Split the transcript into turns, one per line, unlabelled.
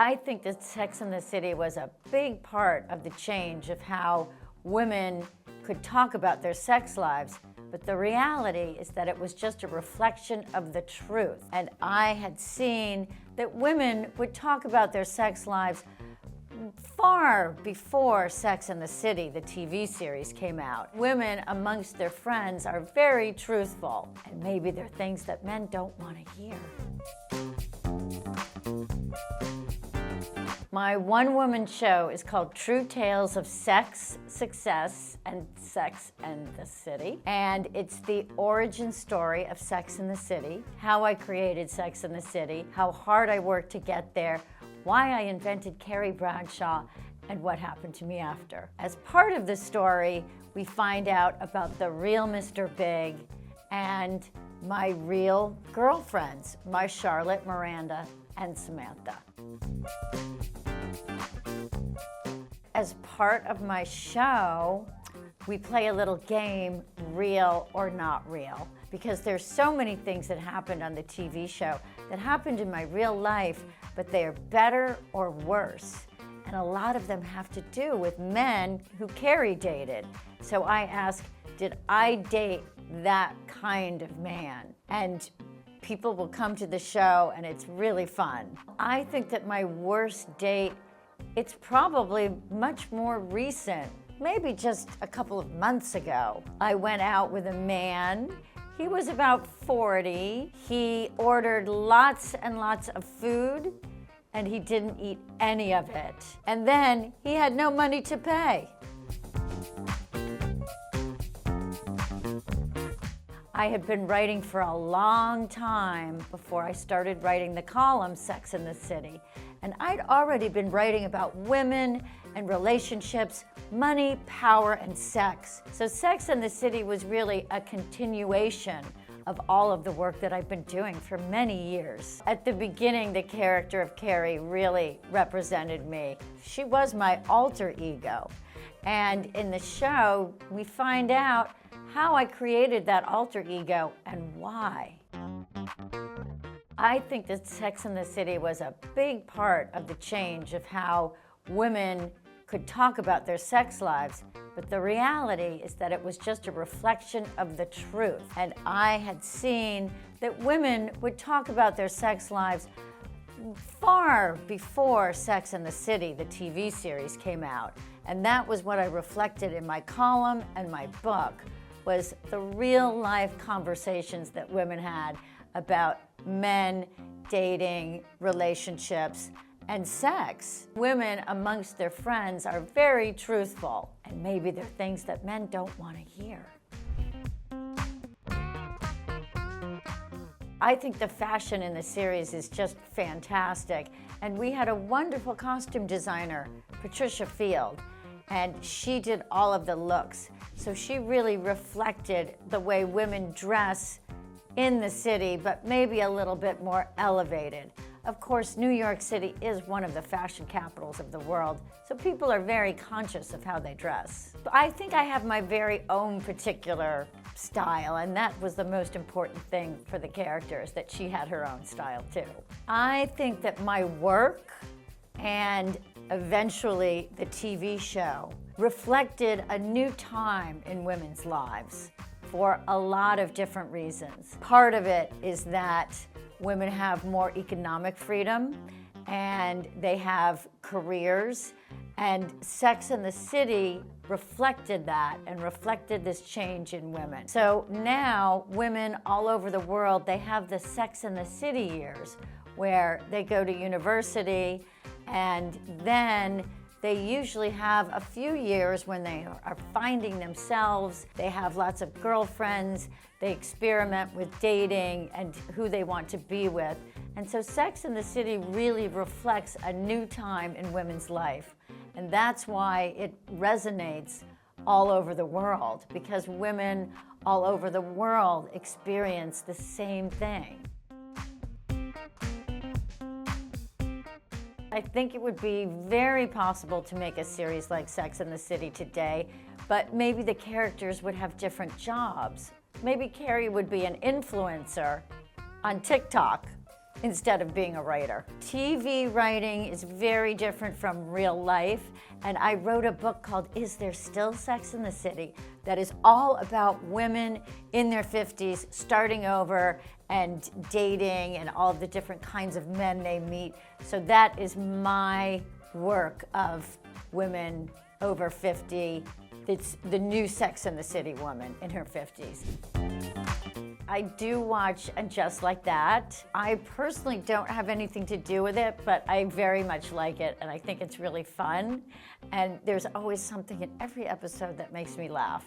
I think that Sex and the City was a big part of the change of how women could talk about their sex lives, but the reality is that it was just a reflection of the truth. And I had seen that women would talk about their sex lives far before Sex and the City, the TV series, came out. Women amongst their friends are very truthful, and maybe they're things that men don't want to hear. My one-woman show is called True Tales of Sex, Success, and Sex and the City. And it's the origin story of Sex and the City, how I created Sex and the City, how hard I worked to get there, why I invented Carrie Bradshaw, and what happened to me after. As part of the story, we find out about the real Mr. Big and my real girlfriends, my Charlotte, Miranda, and Samantha. As part of my show, we play a little game, real or not real, because there's so many things that happened on the TV show that happened in my real life, but they are better or worse. And a lot of them have to do with men who Carrie dated. So I ask, did I date that kind of man? And people will come to the show and it's really fun. I think that my worst date, it's probably much more recent, maybe just a couple of months ago. I went out with a man. He was about 40. He ordered lots and lots of food, and he didn't eat any of it. And then he had no money to pay. I had been writing for a long time before I started writing the column Sex and the City. And I'd already been writing about women and relationships, money, power, and sex. So Sex and the City was really a continuation of all of the work that I've been doing for many years. At the beginning, the character of Carrie really represented me. She was my alter ego. And in the show, we find out how I created that alter ego and why. I think that Sex and the City was a big part of the change of how women could talk about their sex lives, but the reality is that it was just a reflection of the truth. And I had seen that women would talk about their sex lives far before Sex and the City, the TV series, came out. And that was what I reflected in my column and my book, was the real life conversations that women had about men, dating, relationships, and sex. Women amongst their friends are very truthful, and maybe they're things that men don't want to hear. I think the fashion in the series is just fantastic, and we had a wonderful costume designer, Patricia Field, and she did all of the looks. So she really reflected the way women dress in the city, but maybe a little bit more elevated. Of course, New York City is one of the fashion capitals of the world, so people are very conscious of how they dress. I think I have my very own particular style, and that was the most important thing for the characters, that she had her own style too. I think that my work and eventually the TV show reflected a new time in women's lives for a lot of different reasons. Part of it is that women have more economic freedom and they have careers, and Sex and the City reflected that and reflected this change in women. So now women all over the world, they have the Sex and the City years where they go to university, and then they usually have a few years when they are finding themselves. They have lots of girlfriends. They experiment with dating and who they want to be with. And so Sex and the City really reflects a new time in women's life. And that's why it resonates all over the world, because women all over the world experience the same thing. I think it would be very possible to make a series like Sex and the City today, but maybe the characters would have different jobs. Maybe Carrie would be an influencer on TikTok, instead of being a writer. TV writing is very different from real life, and I wrote a book called Is There Still Sex in the City? That is all about women in their 50s starting over and dating and all the different kinds of men they meet. So that is my work of women over 50. It's the new Sex in the City woman in her 50s. I do watch And Just Like That. I personally don't have anything to do with it, but I very much like it, and I think it's really fun. And there's always something in every episode that makes me laugh.